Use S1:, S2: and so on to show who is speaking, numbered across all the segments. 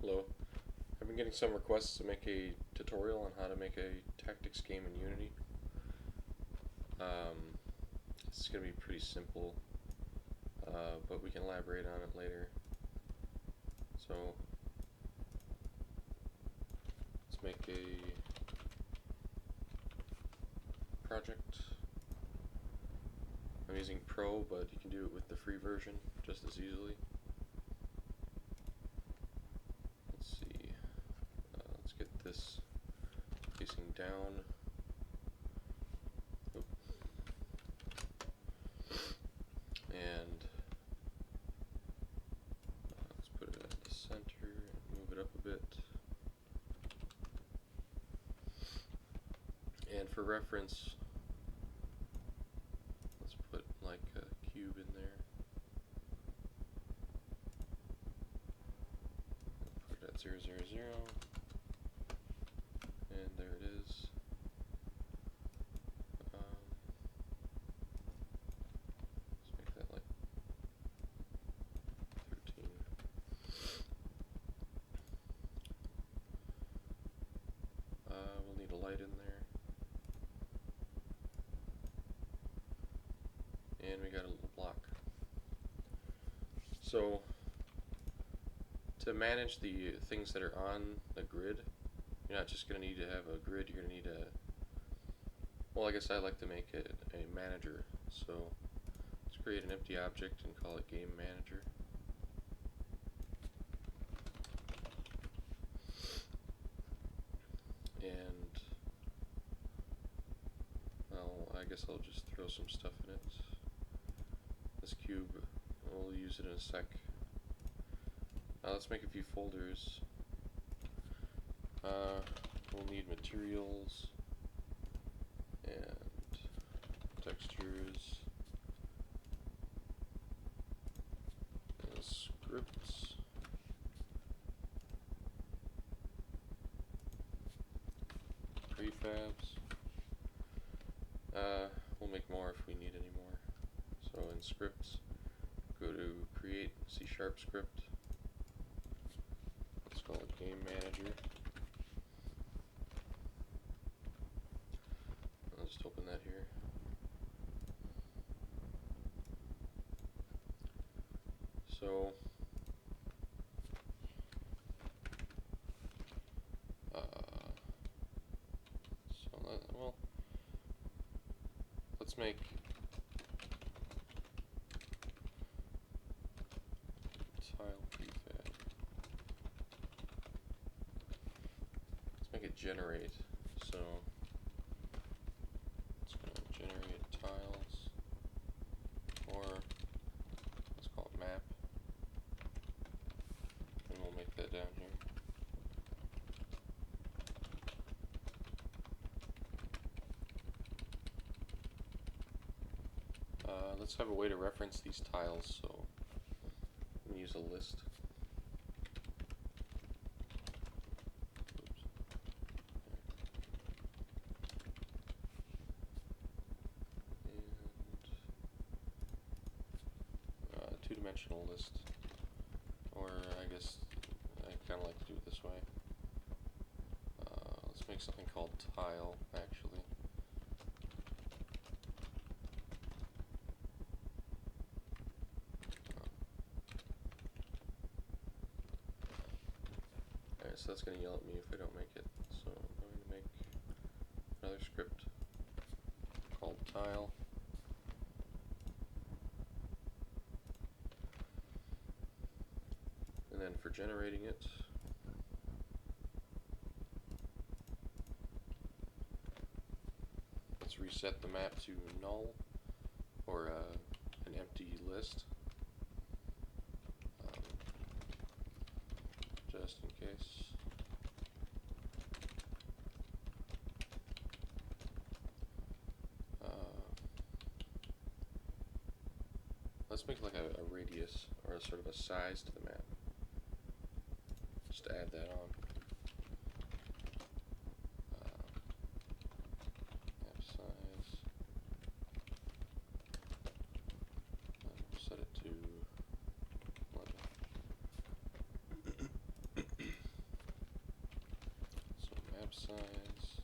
S1: Hello. I've been getting some requests to make a tutorial on how to make a tactics game in Unity. It's going to be pretty simple, but we can elaborate on it later. So, let's make a project. I'm using Pro, but you can do it with the free version just as easily. Let's see. Let's get this facing down. And let's put it at the center and move it up a bit. And for reference, let's put like a cube in there. Put it at 0, 0, 0. And there it is. Let's make that like 13. We'll need a light in there. And we got a little block. So, to manage the things that are on the grid, you're not just going to need to have a grid, you're going to need a, well, I guess I like to make it a manager. So, let's create an empty object and call it Game Manager. And, well, I guess I'll just throw some stuff in it. This cube, we'll use it in a sec. Let's make a few folders. We'll need materials and textures and scripts. Prefabs. We'll make more if we need any more. So in scripts, go to create C# script. Let's call it Game Manager. I'll just open that here. So well, let's make tile prefab. Let's make it generate. So it's going to generate tiles, or let's call it map, and we'll make that down here. Let's have a way to reference these tiles, so I'm going to use a list. Oops. And two-dimensional list, or I guess I kind of like to do it this way. Let's make something called tile, actually. So that's going to yell at me if I don't make it. So I'm going to make another script called tile. And then for generating it, let's reset the map to null, or an empty list, just in case. Let's make like a radius, or a sort of a size to the map. Just to add that on. Map size. Set it to 11. size.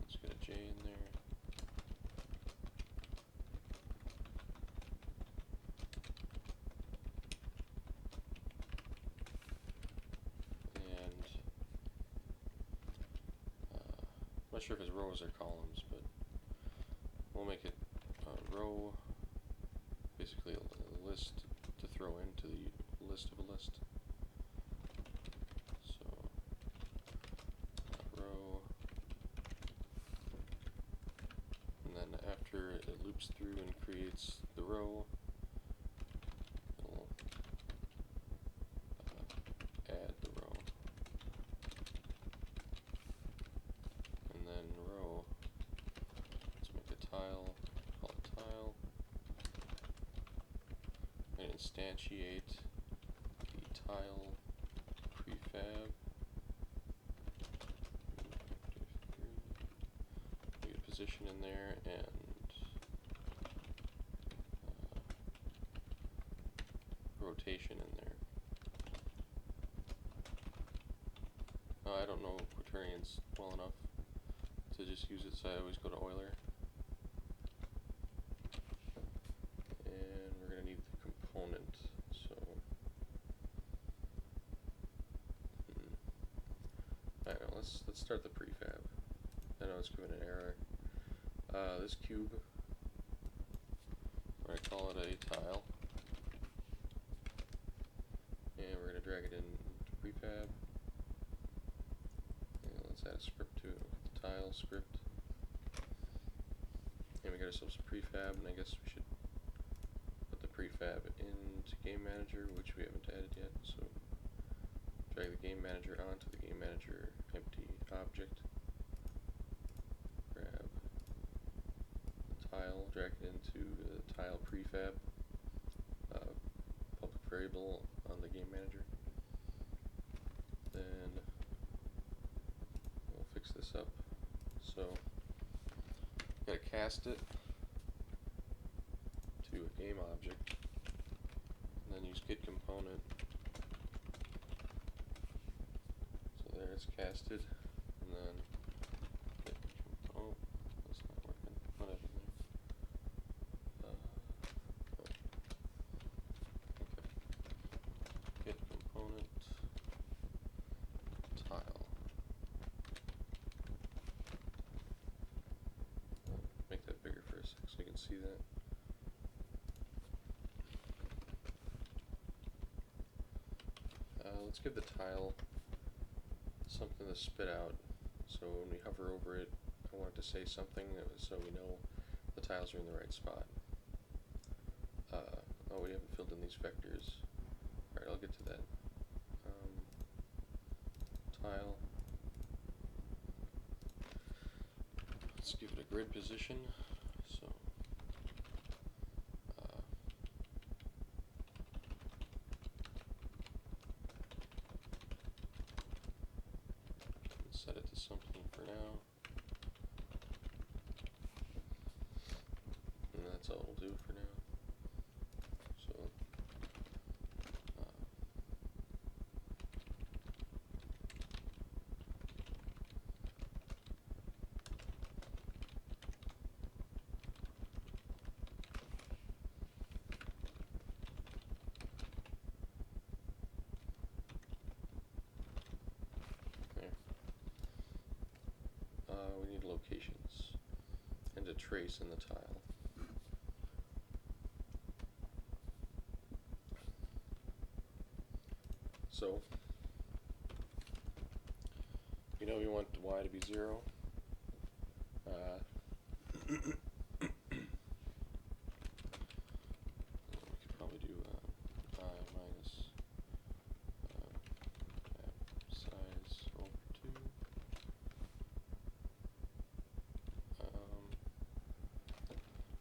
S1: Let's get a J in there. And I'm not sure if it's rows or columns, but we'll make it a row, basically a list to throw into the list of a list. So row, and then after it loops through and creates the row, it'll add the row, and then row. Let's make a tile, call it tile, and instantiate the tile prefab. Get a position in there and rotation in there. I don't know quaternions well enough to just use it, so I always go to Euler. And we're going to need the component, so I don't know, let's start the prefab. I know it's giving an error. This cube, we're going to call it a tile, and we're going to drag it into prefab. And let's add a script to it, tile script. And we got ourselves a prefab, and I guess we should put the prefab into Game Manager, which we haven't added yet. So drag the Game Manager onto the Game Manager empty object. Grab the tile, drag it into the tile prefab public variable on the Game Manager. Then we'll fix this up. So gotta cast it to a game object, and then use get component. So there it's casted, and then get oh, that's not working. What happened there? Okay. Get component tile. Make that bigger for a sec so you can see that. Let's give the tile something to spit out, so when we hover over it, I want it to say something so we know the tiles are in the right spot. Oh, we haven't filled in these vectors. Alright, I'll get to that. Tile. Let's give it a grid position. So set it to something for now, and that's all we'll do for now. So we need locations and a trace in the tile. So we know we want y to be 0. We could probably do I minus size over 2.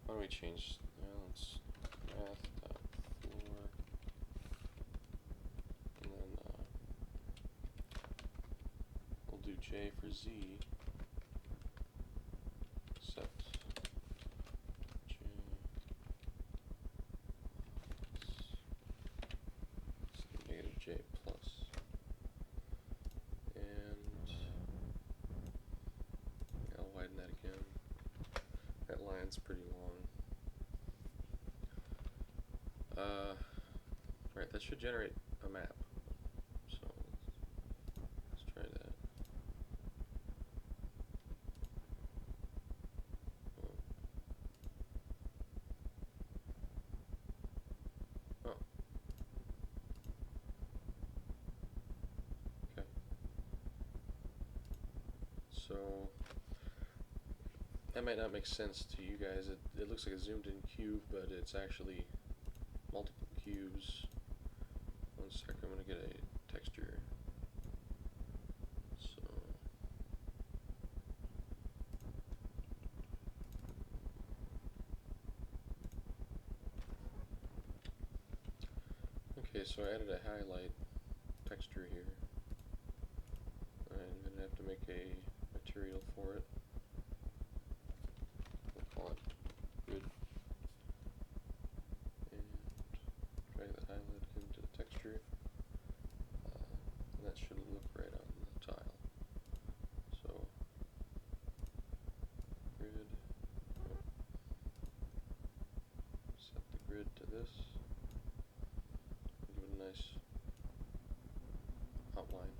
S1: Why don't we change, let's math.floor, and then we'll do J for Z, set J line's pretty long. Right, that should generate a map. So let's try that. Oh. Okay. So that might not make sense to you guys. It looks like a zoomed in cube, but it's actually multiple cubes. One sec, I'm gonna get a texture. So okay, so I added a highlight texture here. I'm gonna have to make a material for it. We'll call it grid. And drag the highlight into the texture. And that should look right on the tile. So grid. Set the grid to this. Give it a nice outline.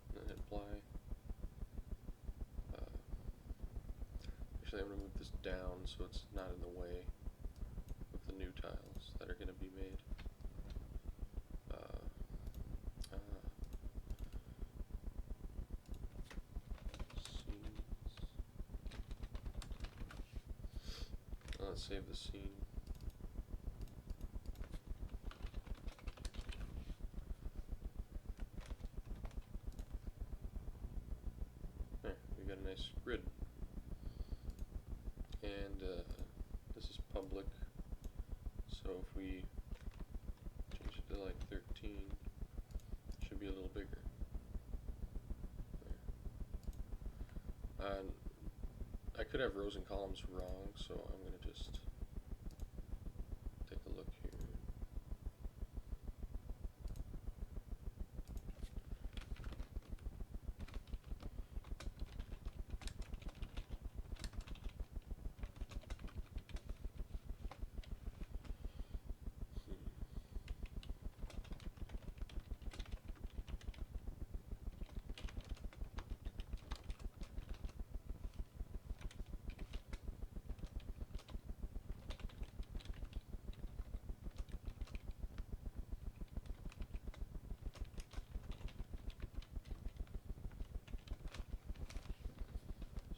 S1: And then hit apply. Actually, I'm going to move this down so it's not in the way of the new tiles that are going to be made. Scenes. Let's save the scene. There, we got a nice grid. And this is public, so if we change it to like 13, it should be a little bigger. There. I could have rows and columns wrong, so I'm going to just take a look here.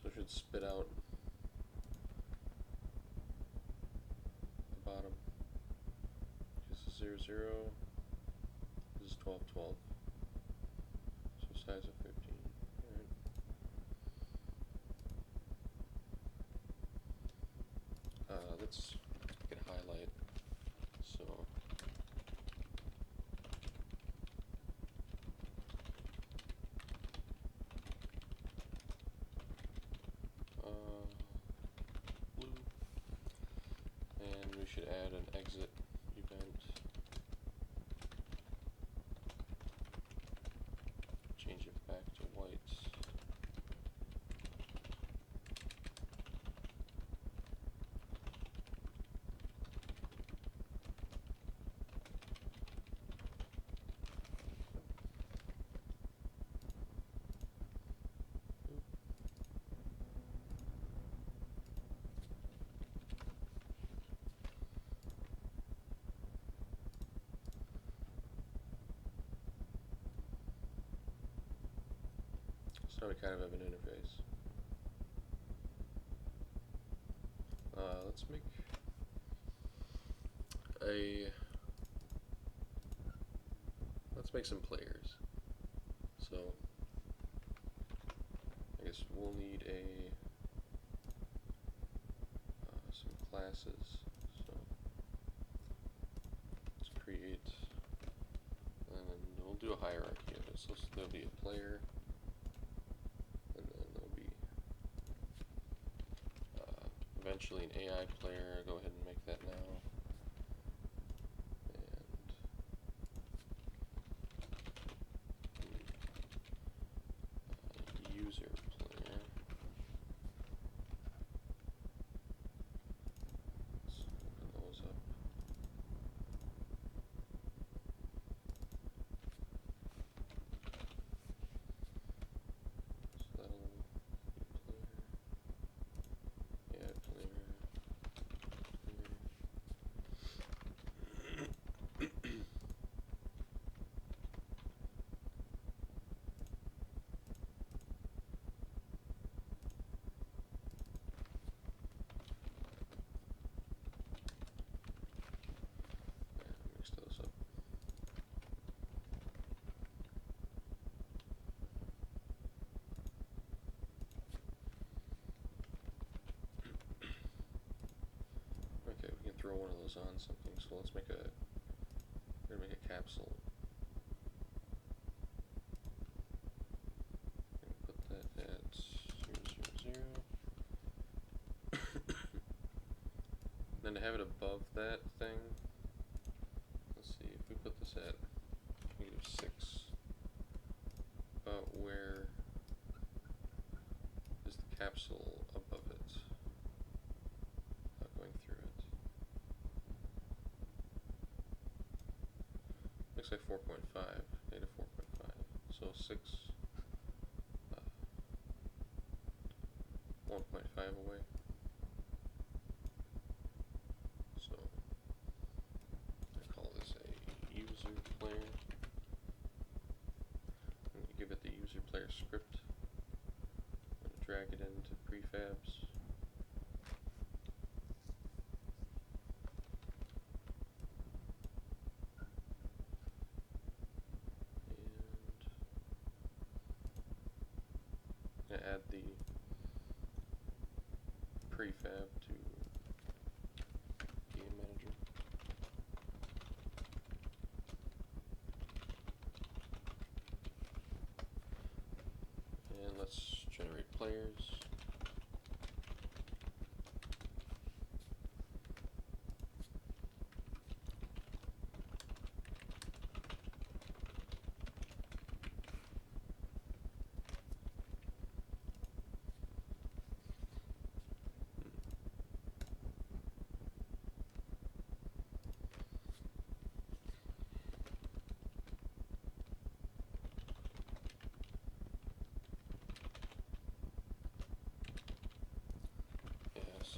S1: So it should spit out the bottom. This is 0, 0. This is 12, 12. So size of 15. Alright. Let's get a highlight. So blue. And we should add an exit event. Change it back to white. So we kind of have an interface. Let's make some players. So I guess we'll need some classes. So let's create, and we'll do a hierarchy of it. So there'll be a player. Eventually an AI player, go ahead and make that now. And user player. throw one of those on something. So let's make a, we're gonna make a capsule. And put that at 0, 0, 0. Then to have it above that thing, let's see, if we put this at -6, about where is the capsule above it? Not going through it. Looks like 4.5, -4.5. So 6, 1.5 away. So I call this a user player. And you give it the user player script. I'm going to drag it into prefabs. And add the prefab to game manager. And let's generate players.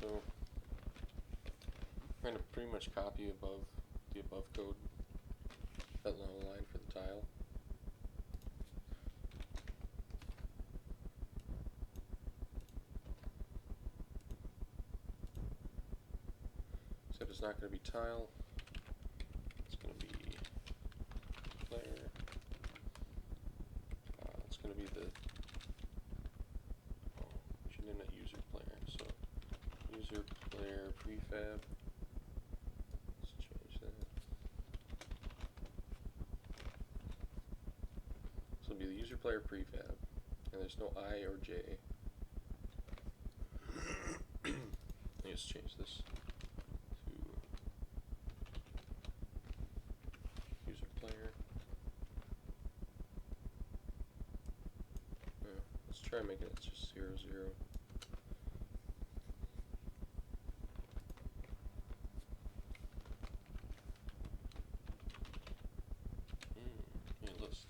S1: So I'm going to pretty much copy the above code, that long line for the tile. Except it's not going to be tile, it's going to be player, it's going to be the, we should name that user player, so user player prefab. Let's change that. So it'll be the user player prefab, and there's no I or J. Let me just change this to user player. Let's try making it just 0, 0. List.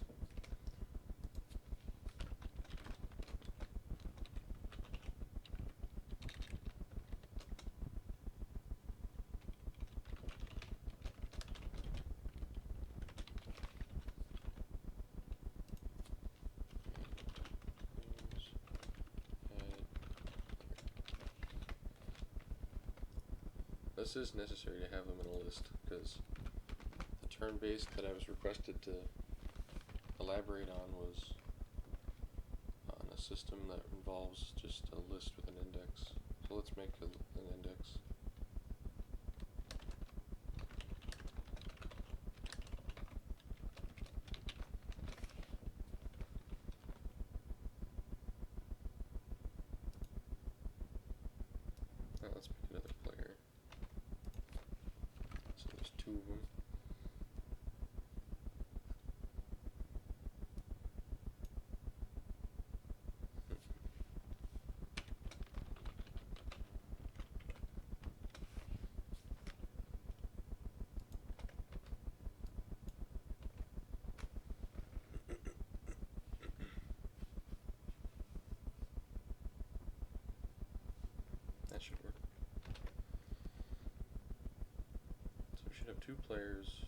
S1: This is necessary to have them in a list because the turn-based that I was requested to elaborate on was on a system that involves just a list with an index. So let's make an index. Now let's pick another player. So there's 2 of them. That should work. So we should have 2 players.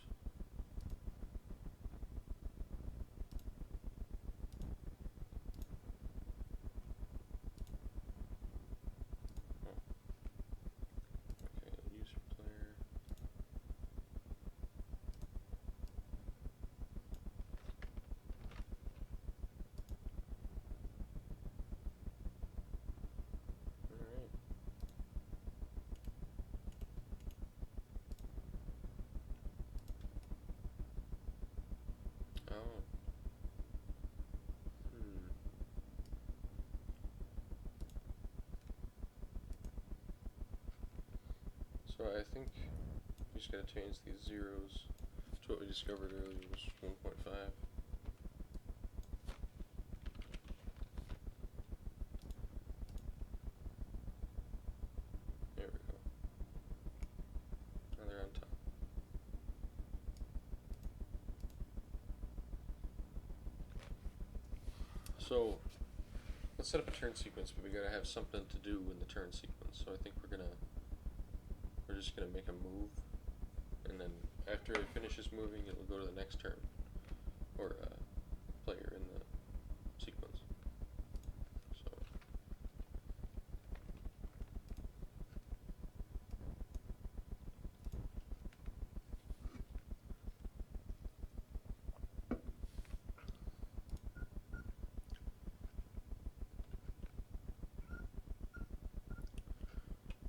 S1: Oh. Okay, user player. Alright. So I think we just gotta change these zeros to what we discovered earlier was 1.5. There we go. Now they're on top. So let's set up a turn sequence, but we gotta have something to do in the turn sequence. So I think we're just gonna make a move, and then after it finishes moving, it'll go to the next turn, or player in the sequence. So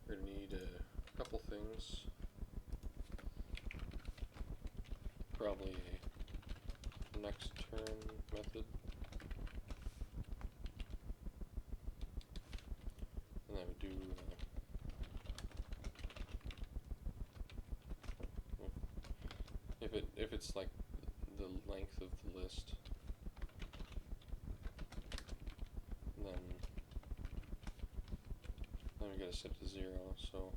S1: we're gonna need a couple things. Probably a next turn method, and I would do if it's like the length of the list, then we gotta set it to 0. So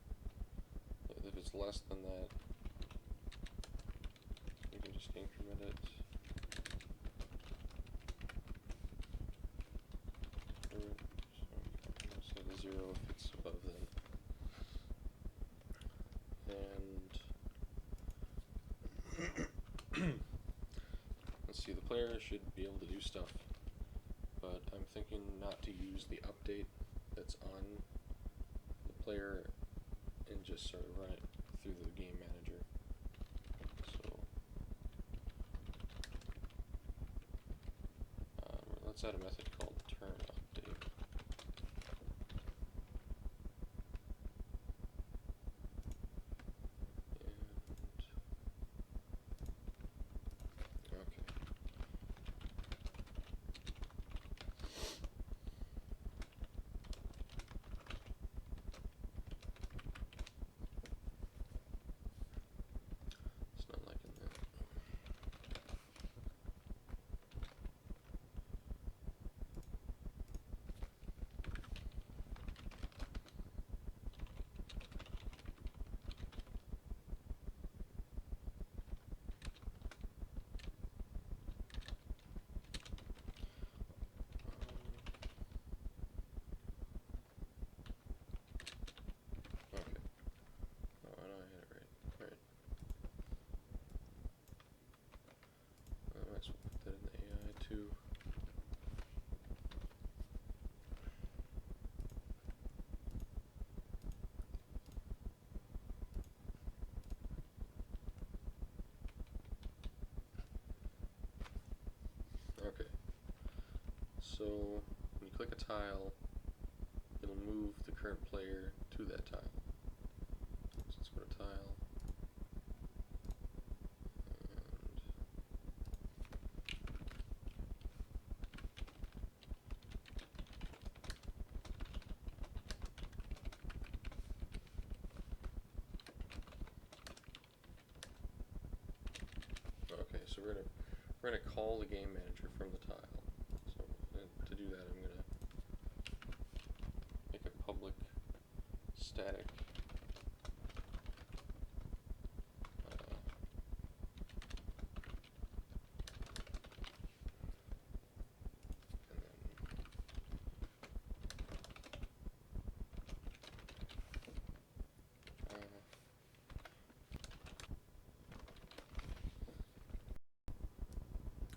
S1: if it's less than that, we can just increment it. So I'm gonna set it to 0 if it's above that. And let's see, the player should be able to do stuff, but I'm thinking not to use the update that's on the player and just sort of run it through the game manager. So let's add a method called turn update. It's not liking that. Okay. Oh, I know I had it right. Alright. I might as well put that in the AI too. Okay. So when you click a tile, it'll move the current player to that tile. So let's go to tile. Okay, so we're gonna call the game manager from the tile. So to do that, I'm gonna make a public static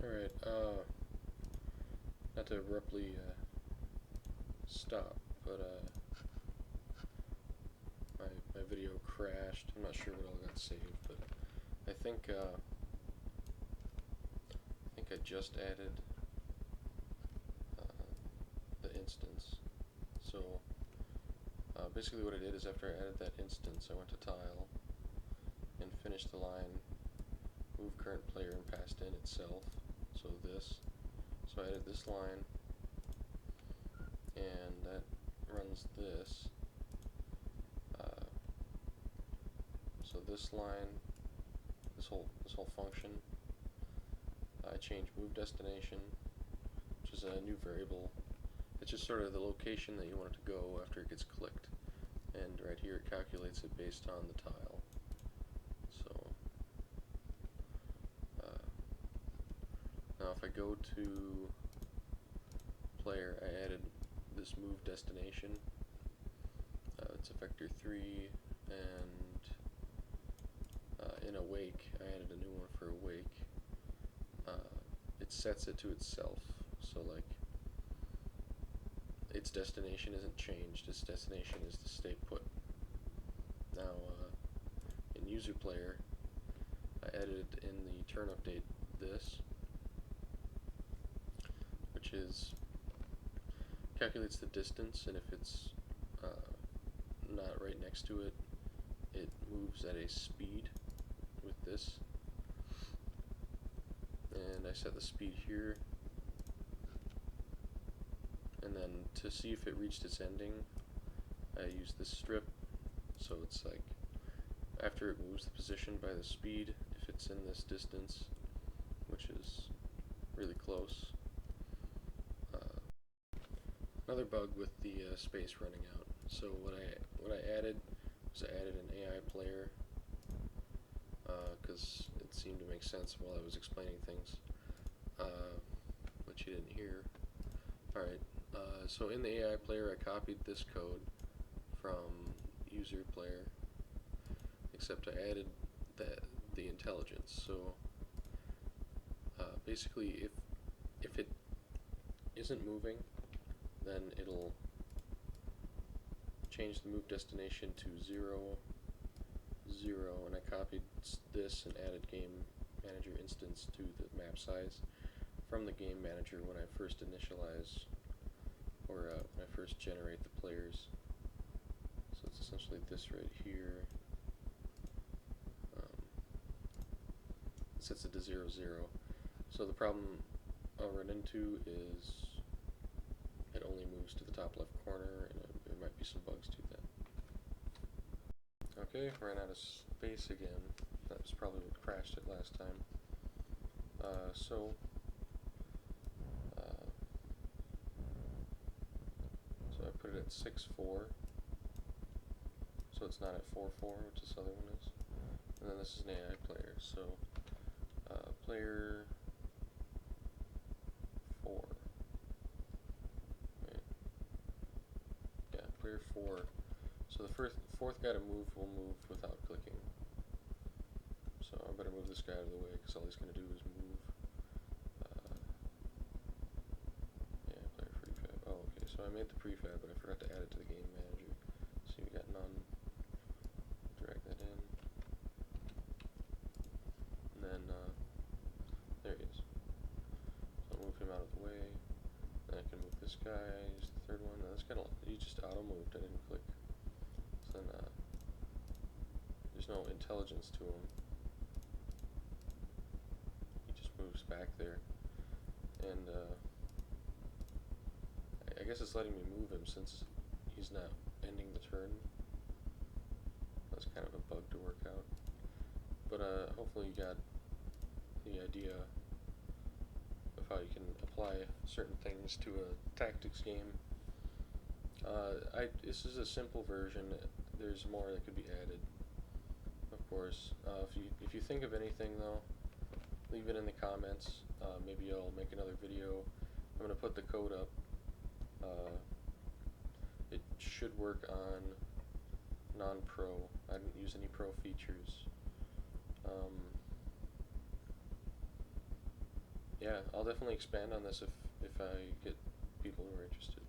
S1: Alright, not to abruptly stop, but my video crashed. I'm not sure what all got saved, but I think I just added the instance. So basically what I did is after I added that instance, I went to tile and finished the line, move current player and passed in itself. So this. So I added this line, and that runs this. So this line, this whole function, I change move destination, which is a new variable. It's just sort of the location that you want it to go after it gets clicked. And right here it calculates it based on the tile. So now if I go to player, I added this move destination. It's a vector 3, and in awake I added a new one for awake. It sets it to itself, so like its destination isn't changed, its destination is to stay put. Now in user player I added in the turn update this, which is calculates the distance, and if it's not right next to it, it moves at a speed with this. And I set the speed here, and then to see if it reached its ending, I use this strip, so it's like after it moves the position by the speed, if it's in this distance, which is really close. Another bug with the space running out. So what I added was I added an AI player because it seemed to make sense while I was explaining things, but you didn't hear. Alright, so in the AI player I copied this code from user player, except I added the intelligence. So basically if it isn't moving, then it'll change the move destination to 0, 0, and I copied this and added game manager instance to the map size from the game manager when I first initialize, or when I first generate the players. So it's essentially this right here. It sets it to 0, 0. So the problem I'll run into is it only moves to the top left corner, and there might be some bugs to that. Okay, ran out of space again. That was probably what crashed it last time. So I put it at 6.4, so it's not at 4.4, which this other one is. And then this is an AI player, so player 4. Right. Yeah, player 4. So the fourth guy to move will move without clicking. So I better move this guy out of the way, because all he's going to do is move. Yeah, player prefab. Oh, okay, so I made the prefab, but I forgot to add it to the game manager. See, we got none. Drag that in. And then, there he is. So I'll move him out of the way. Then I can move this guy, use the third one. Now this guy, he just auto-moved, I didn't click. So then, there's no intelligence to him. He just moves back there. And, I guess it's letting me move him since he's not ending the turn. That's kind of a bug to work out. But, hopefully you got the idea of how you can apply certain things to a tactics game. This is a simple version. There's more that could be added, of course. If you think of anything though, leave it in the comments. Maybe I'll make another video. I'm going to put the code up. It should work on non-pro. I didn't use any pro features. Yeah, I'll definitely expand on this if I get people who are interested.